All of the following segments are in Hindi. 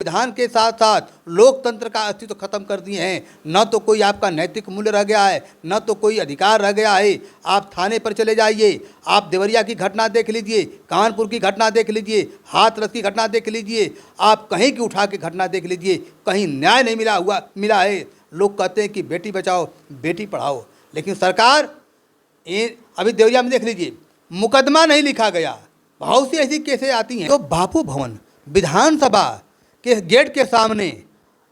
संविधान के साथ साथ लोकतंत्र का अस्तित्व खत्म कर दिए हैं। न तो कोई आपका नैतिक मूल्य रह गया है, न तो कोई अधिकार रह गया है। आप थाने पर चले जाइए, आप देवरिया की घटना देख लीजिए, कानपुर की घटना देख लीजिए, हाथरस की घटना देख लीजिए, आप कहीं की उठा के घटना देख लीजिए, कहीं न्याय नहीं मिला है। लोग कहते हैं कि बेटी बचाओ बेटी पढ़ाओ, लेकिन सरकार अभी देवरिया में देख लीजिए, मुकदमा नहीं लिखा गया। बहुत सी ऐसी केसें आती हैं। तो बापू भवन विधानसभा के गेट के सामने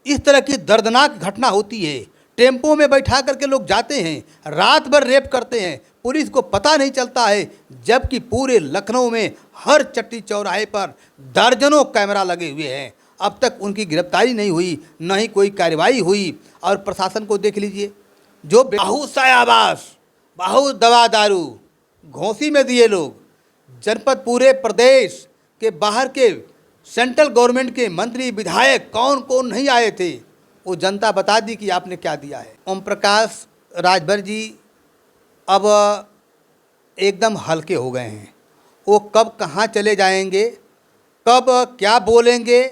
इस तरह की दर्दनाक घटना होती है। टेम्पो में बैठा करके लोग जाते हैं, रात भर रेप करते हैं, पुलिस को पता नहीं चलता है, जबकि पूरे लखनऊ में हर चट्टी चौराहे पर दर्जनों कैमरा लगे हुए हैं। अब तक उनकी गिरफ्तारी नहीं हुई, न ही कोई कार्रवाई हुई। और प्रशासन को देख लीजिए, जो बहुत सा आवास, बहुत दवा दारू घोंसी में दिए लोग। जनपद पूरे प्रदेश के बाहर के सेंट्रल गवर्नमेंट के मंत्री विधायक कौन कौन नहीं आए थे, वो जनता बता दी कि आपने क्या दिया है। ओम प्रकाश राजभर जी अब एकदम हल्के हो गए हैं। वो कब कहाँ चले जाएंगे, कब क्या बोलेंगे,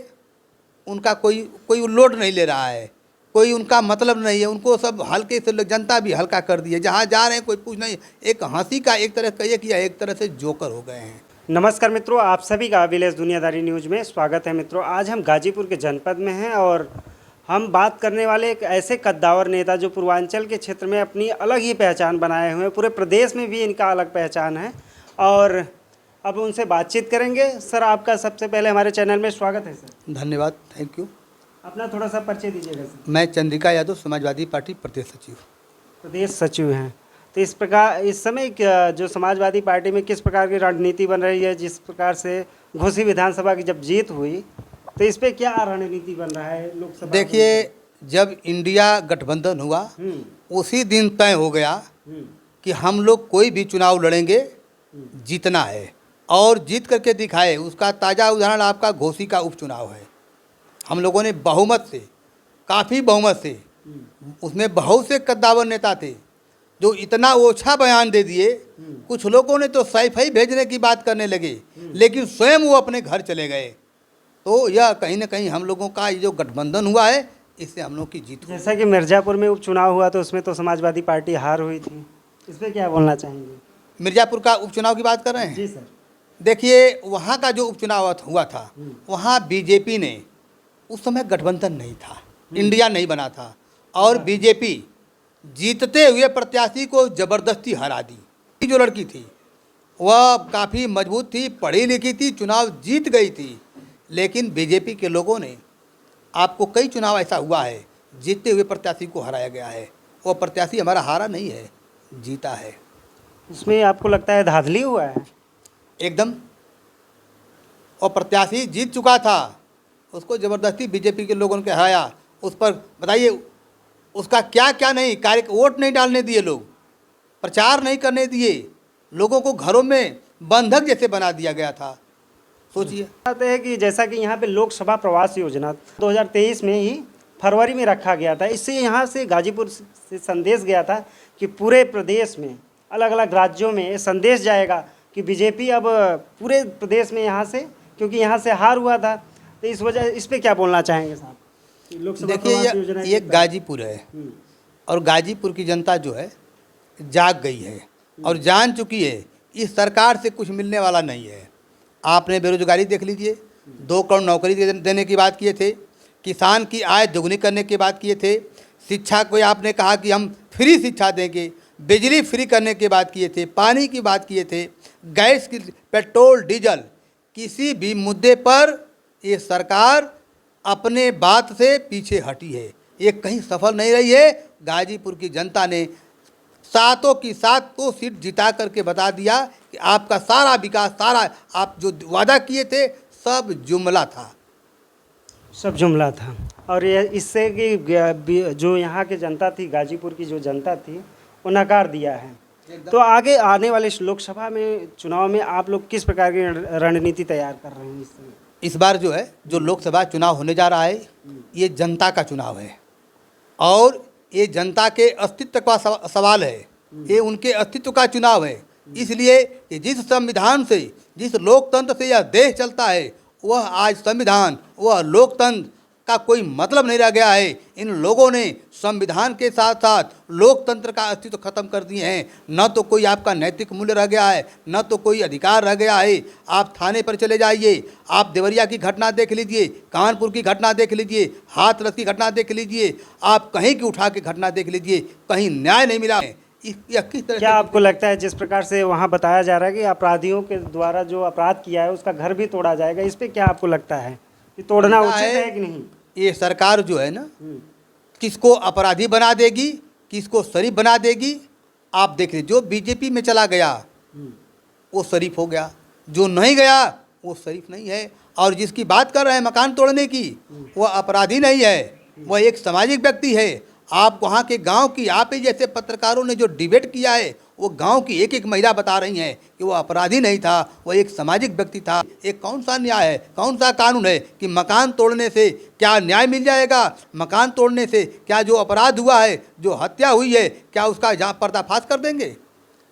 उनका कोई लोड नहीं ले रहा है, कोई उनका मतलब नहीं है। उनको सब हल्के से जनता भी हल्का कर दी है। जहाँ जा रहे हैं कोई पूछ नहीं, एक हंसी का एक तरह कहिए कि एक तरह से जोकर हो गए हैं। नमस्कार मित्रों, आप सभी का विलेज दुनियादारी न्यूज़ में स्वागत है। मित्रों, आज हम गाजीपुर के जनपद में हैं और हम बात करने वाले एक ऐसे कद्दावर नेता जो पूर्वांचल के क्षेत्र में अपनी अलग ही पहचान बनाए हुए हैं। पूरे प्रदेश में भी इनका अलग पहचान है और अब उनसे बातचीत करेंगे। सर, आपका सबसे पहले हमारे चैनल में स्वागत है। सर धन्यवाद, थैंक यू। अपना थोड़ा सा परिचय दीजिएगा। सर, मैं चंद्रिका यादव, समाजवादी पार्टी प्रदेश सचिव हैं। तो इस प्रकार इस समय जो समाजवादी पार्टी में किस प्रकार की रणनीति बन रही है, जिस प्रकार से घोसी विधानसभा की जब जीत हुई तो इस पे क्या रणनीति बन रहा है लोकसभा? देखिए, जब इंडिया गठबंधन हुआ उसी दिन तय हो गया कि हम लोग कोई भी चुनाव लड़ेंगे, जीतना है और जीत करके दिखाए। उसका ताज़ा उदाहरण आपका घोसी का उपचुनाव है। हम लोगों ने बहुमत से, काफ़ी बहुमत से, उसमें बहुत से कद्दावर नेता थे जो इतना ओछा बयान दे दिए। कुछ लोगों ने तो सैफई भेजने की बात करने लगे, लेकिन स्वयं वो अपने घर चले गए। तो यह कहीं ना कहीं हम लोगों का ये जो गठबंधन हुआ है, इससे हम लोग की जीत हुई। जैसा कि मिर्ज़ापुर में उपचुनाव हुआ तो उसमें तो समाजवादी पार्टी हार हुई थी, इस पर क्या बोलना चाहेंगे? मिर्ज़ापुर का उपचुनाव की बात कर रहे हैं? जी सर। देखिए, वहाँ का जो उपचुनाव हुआ था, वहाँ बीजेपी ने, उस समय गठबंधन नहीं था, इंडिया नहीं बना था, और बीजेपी जीतते हुए प्रत्याशी को ज़बरदस्ती हरा दी। जो लड़की थी वह काफ़ी मजबूत थी, पढ़ी लिखी थी, चुनाव जीत गई थी। लेकिन बीजेपी के लोगों ने, आपको कई चुनाव ऐसा हुआ है जीतते हुए प्रत्याशी को हराया गया है। वो प्रत्याशी हमारा हारा नहीं है, जीता है। इसमें आपको लगता है धांधली हुआ है? एकदम। और प्रत्याशी जीत चुका था, उसको ज़बरदस्ती बीजेपी के लोगों ने हराया। उस पर बताइए, उसका क्या क्या नहीं कार्य, वोट नहीं डालने दिए लोग, प्रचार नहीं करने दिए, लोगों को घरों में बंधक जैसे बना दिया गया था। सोचिए। बात है कि जैसा कि यहाँ पे लोकसभा प्रवास योजना 2023 में ही फरवरी में रखा गया था। इससे यहाँ से गाजीपुर से संदेश गया था कि पूरे प्रदेश में, अलग अलग राज्यों में ये संदेश जाएगा कि बीजेपी अब पूरे प्रदेश में यहाँ से, क्योंकि यहाँ से हार हुआ था, तो इस वजह, इस पर क्या बोलना चाहेंगे साहब? देखिए, ये गाजीपुर है और गाजीपुर की जनता जो है जाग गई है और जान चुकी है इस सरकार से कुछ मिलने वाला नहीं है। आपने बेरोजगारी देख लीजिए, 2 करोड़ नौकरी देने की बात किए थे, किसान की आय दोगुनी करने की बात किए थे, शिक्षा को आपने कहा कि हम फ्री शिक्षा देंगे, बिजली फ्री करने की बात किए थे, पानी की बात किए थे, गैस की, पेट्रोल डीजल, किसी भी मुद्दे पर ये सरकार अपने बात से पीछे हटी है। ये कहीं सफल नहीं रही है। गाजीपुर की जनता ने 7 की 7 सीट जिता करके बता दिया कि आपका सारा विकास, सारा आप जो वादा किए थे, सब जुमला था, सब जुमला था। और ये इससे कि जो यहाँ की जनता थी, गाजीपुर की जो जनता थी, वो नकार दिया है। तो आगे आने वाले लोकसभा में चुनाव में आप लोग किस प्रकार की रणनीति तैयार कर रहे हैं? इस बार जो है, जो लोकसभा चुनाव होने जा रहा है, ये जनता का चुनाव है और ये जनता के अस्तित्व का सवाल है। ये उनके अस्तित्व का चुनाव है। इसलिए कि जिस संविधान से, जिस लोकतंत्र से यह देश चलता है, वह आज संविधान, वह लोकतंत्र का कोई मतलब नहीं रह गया है। इन लोगों ने संविधान के साथ साथ लोकतंत्र का अस्तित्व खत्म कर दिए हैं। न तो कोई आपका नैतिक मूल्य रह गया है, न तो कोई अधिकार रह गया है। आप थाने पर चले जाइए, आप देवरिया की घटना देख लीजिए, कानपुर की घटना देख लीजिए, हाथरस की घटना देख लीजिए, आप कहीं की उठा के घटना देख लीजिए, कहीं न्याय नहीं मिला है। किस तरह क्या आपको लगता है जिस प्रकार से वहाँ बताया जा रहा है कि अपराधियों के द्वारा जो अपराध किया है उसका घर भी तोड़ा जाएगा, इस पे क्या आपको लगता है कि तोड़ना उचित है कि नहीं? ये सरकार जो है ना, किसको अपराधी बना देगी, किसको शरीफ बना देगी। आप देख लीजिए, जो बीजेपी में चला गया वो शरीफ हो गया, जो नहीं गया वो शरीफ नहीं है। और जिसकी बात कर रहे हैं मकान तोड़ने की, वह अपराधी नहीं है, वह एक सामाजिक व्यक्ति है। आप वहाँ के गांव की, आप ही जैसे पत्रकारों ने जो डिबेट किया है, वो गांव की एक एक महिला बता रही हैं कि वो अपराधी नहीं था, वो एक सामाजिक व्यक्ति था। एक कौन सा न्याय है, कौन सा कानून है कि मकान तोड़ने से क्या न्याय मिल जाएगा? मकान तोड़ने से क्या जो अपराध हुआ है, जो हत्या हुई है, क्या उसका जहाँ पर्दाफाश कर देंगे?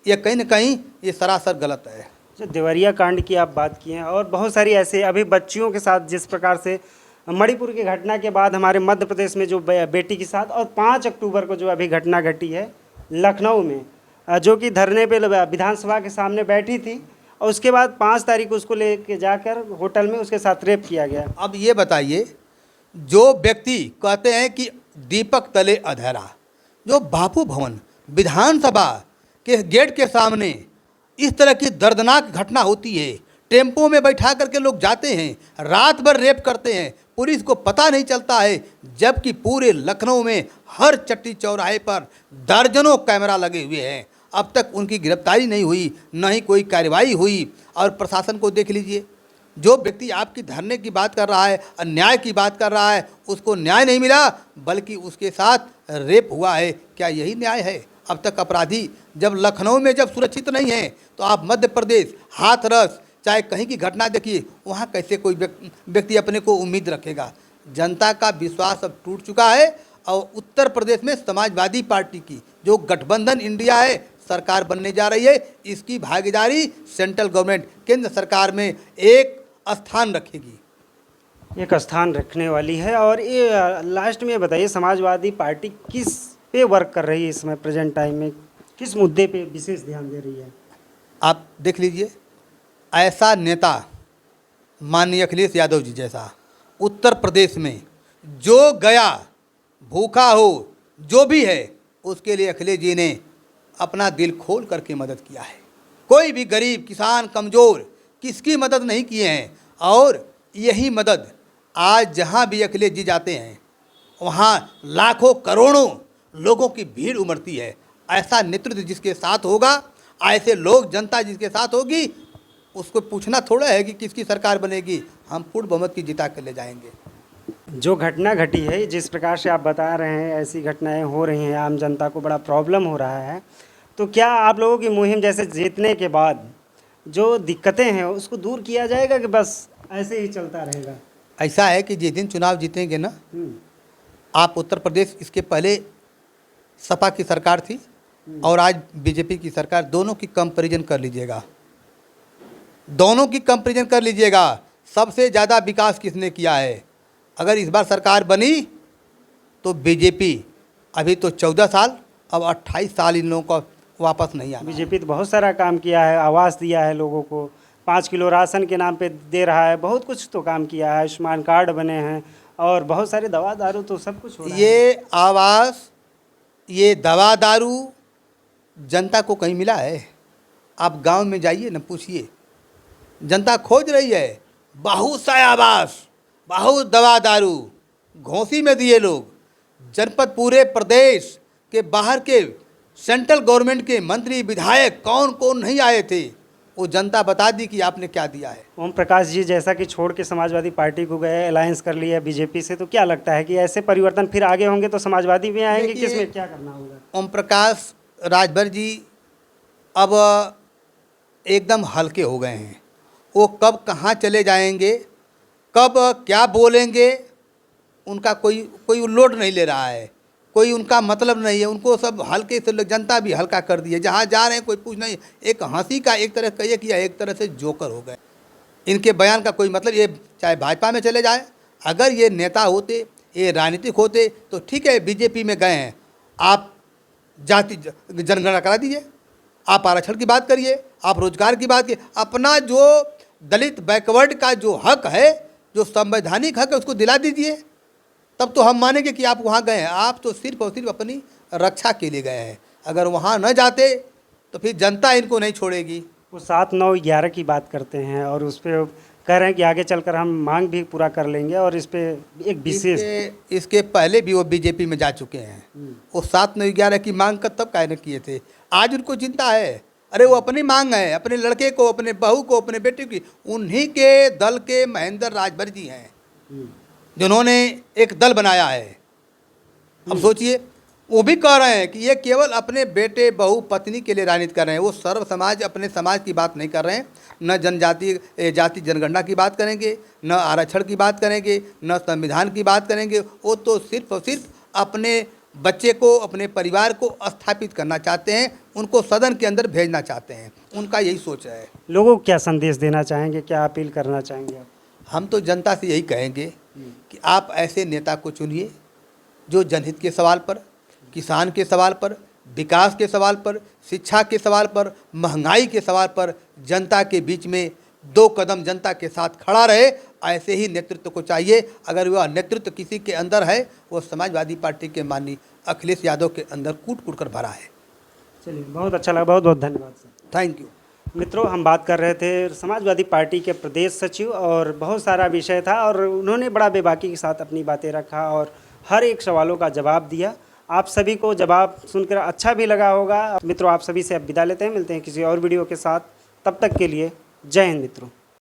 ये कहीं न कहीं ये सरासर गलत है। जो देवरिया कांड की आप बात किए हैं और बहुत सारी ऐसे अभी बच्चियों के साथ जिस प्रकार से मणिपुर की घटना के बाद हमारे मध्य प्रदेश में जो बेटी के साथ, और 5 अक्टूबर को जो अभी घटना घटी है लखनऊ में, जो कि धरने पे विधानसभा के सामने बैठी थी और उसके बाद 5 तारीख को उसको लेके जाकर होटल में उसके साथ रेप किया गया। अब ये बताइए, जो व्यक्ति कहते हैं कि दीपक तले अंधेरा, जो बापू भवन विधानसभा के गेट के सामने इस तरह की दर्दनाक घटना होती है, टेम्पो में बैठा करके लोग जाते हैं, रात भर रेप करते हैं, पुलिस को पता नहीं चलता है, जबकि पूरे लखनऊ में हर चट्टी चौराहे पर दर्जनों कैमरा लगे हुए हैं। अब तक उनकी गिरफ्तारी नहीं हुई, न ही कोई कार्रवाई हुई। और प्रशासन को देख लीजिए, जो व्यक्ति आपकी धरने की बात कर रहा है, अन्याय की बात कर रहा है, उसको न्याय नहीं मिला, बल्कि उसके साथ रेप हुआ है। क्या यही न्याय है? अब तक अपराधी जब लखनऊ में जब सुरक्षित नहीं है, तो आप मध्य प्रदेश, हाथरस, चाहे कहीं की घटना देखिए, वहाँ कैसे कोई व्यक्ति अपने को उम्मीद रखेगा? जनता का विश्वास अब टूट चुका है। और उत्तर प्रदेश में समाजवादी पार्टी की जो गठबंधन इंडिया है, सरकार बनने जा रही है, इसकी भागीदारी सेंट्रल गवर्नमेंट, केंद्र सरकार में एक स्थान रखेगी, एक स्थान रखने वाली है। और ये लास्ट में बताइए, समाजवादी पार्टी किस पे वर्क कर रही है इस समय प्रेजेंट टाइम में, किस मुद्दे पे विशेष ध्यान दे रही है? आप देख लीजिए, ऐसा नेता माननीय अखिलेश यादव जी जैसा उत्तर प्रदेश में जो गया, भूखा हो जो भी है, उसके लिए अखिलेश जी ने अपना दिल खोल करके मदद किया है। कोई भी गरीब, किसान, कमज़ोर, किसकी मदद नहीं किए हैं। और यही मदद आज जहाँ भी अखिलेश जी जाते हैं, वहाँ लाखों करोड़ों लोगों की भीड़ उमड़ती है। ऐसा नेतृत्व जिसके साथ होगा, ऐसे लोग, जनता जिसके साथ होगी, उसको पूछना थोड़ा है कि किसकी सरकार बनेगी, हम पूर्ण बहुमत की जिता कर ले जाएंगे। जो घटना घटी है, जिस प्रकार से आप बता रहे हैं, ऐसी घटनाएं हो रही हैं, आम जनता को बड़ा प्रॉब्लम हो रहा है, तो क्या आप लोगों की मुहिम जैसे जीतने के बाद जो दिक्कतें हैं उसको दूर किया जाएगा कि बस ऐसे ही चलता रहेगा? ऐसा है कि जिस दिन चुनाव जीतेंगे ना, आप उत्तर प्रदेश, इसके पहले सपा की सरकार थी और आज बीजेपी की सरकार, दोनों की कंपैरिजन कर लीजिएगा, दोनों की कंपैरिजन कर लीजिएगा। सबसे ज़्यादा विकास किसने किया है? अगर इस बार सरकार बनी तो बीजेपी। अभी तो 14 साल, अब 28 साल इन लोगों को वापस नहीं आना। बीजेपी तो बहुत सारा काम किया है, आवास दिया है लोगों को, 5 किलो राशन के नाम पे दे रहा है, बहुत कुछ तो काम किया है, आयुष्मान कार्ड बने हैं और बहुत सारे दवा दारू, तो सब कुछ हो रहा है। ये आवास, ये दवा दारू जनता को कहीं मिला है? आप गांव में जाइए ना, पूछिए, जनता खोज रही है। बहुत सा आवास, बहुत दवा दारू घोंसी में दिए लोग। जनपद, पूरे प्रदेश के बाहर के सेंट्रल गवर्नमेंट के मंत्री, विधायक कौन कौन नहीं आए थे, वो जनता बता दी कि आपने क्या दिया है। ओम प्रकाश जी जैसा कि छोड़ के समाजवादी पार्टी को गए, अलायंस कर लिया बीजेपी से, तो क्या लगता है कि ऐसे परिवर्तन फिर आगे होंगे तो समाजवादी भी आएंगे? किसमें क्या करना होगा? ओम प्रकाश राजभर जी अब एकदम हल्के हो गए हैं। वो कब कहाँ चले जाएंगे, कब क्या बोलेंगे, उनका कोई लोड नहीं ले रहा है, कोई उनका मतलब नहीं है। उनको सब हल्के से, जनता भी हल्का कर दी है। जहाँ जा रहे हैं कोई पूछ नहीं, एक हंसी का एक तरह कहिए कि एक तरह से जोकर हो गए। इनके बयान का कोई मतलब, ये चाहे भाजपा में चले जाए, अगर ये नेता होते, ये राजनीतिक होते तो ठीक है, बीजेपी में गए हैं, आप जाति जनगणना करा दीजिए, आप आरक्षण की बात करिए, आप रोजगार की बात कीजिए, अपना जो दलित बैकवर्ड का जो हक है, जो संवैधानिक हक है, उसको दिला दीजिए, तब तो हम मानेंगे कि आप वहाँ गए हैं। आप तो सिर्फ और सिर्फ अपनी रक्षा के लिए गए हैं। अगर वहाँ न जाते तो फिर जनता इनको नहीं छोड़ेगी। वो 7, 9, 11 की बात करते हैं और उस पर कह रहे हैं कि आगे चलकर हम मांग भी पूरा कर लेंगे और इस पे एक विशेष इसके पहले भी वो बीजेपी में जा चुके हैं। वो 7, 9, 11 की मांग का तब कायम किए थे। आज उनको चिंता है, अरे वो अपनी मांग है, अपने लड़के को, अपने बहू को, अपने बेटे की। उन्हीं के दल के महेंद्र राजभर जी हैं जिन्होंने एक दल बनाया है। अब सोचिए, वो भी कह रहे हैं कि ये केवल अपने बेटे, बहू, पत्नी के लिए राजनीति कर रहे हैं। वो सर्व समाज, अपने समाज की बात नहीं कर रहे हैं। न जनजाति जाति जनगणना की बात करेंगे, न आरक्षण की बात करेंगे, न संविधान की बात करेंगे। वो तो सिर्फ और सिर्फ अपने बच्चे को, अपने परिवार को स्थापित करना चाहते हैं, उनको सदन के अंदर भेजना चाहते हैं। उनका यही सोच है। लोगों को क्या संदेश देना चाहेंगे, क्या अपील करना चाहेंगे आप? हम तो जनता से यही कहेंगे कि आप ऐसे नेता को चुनिए जो जनहित के सवाल पर, किसान के सवाल पर, विकास के सवाल पर, शिक्षा के सवाल पर, महंगाई के सवाल पर जनता के बीच में 2 कदम जनता के साथ खड़ा रहे। ऐसे ही नेतृत्व को चाहिए। अगर वह नेतृत्व किसी के अंदर है, वो समाजवादी पार्टी के माननीय अखिलेश यादव के अंदर कूट कूट कर भरा है। चलिए, बहुत अच्छा लगा, बहुत बहुत धन्यवाद सर। Thank you. मित्रों, हम बात कर रहे थे समाजवादी पार्टी के प्रदेश सचिव और बहुत सारा विषय था और उन्होंने बड़ा बेबाकी के साथ अपनी बातें रखा और हर एक सवालों का जवाब दिया। आप सभी को जवाब सुनकर अच्छा भी लगा होगा। मित्रों, आप सभी से अब विदा लेते हैं, मिलते हैं किसी और वीडियो के साथ। तब तक के लिए जय हिंद मित्रों।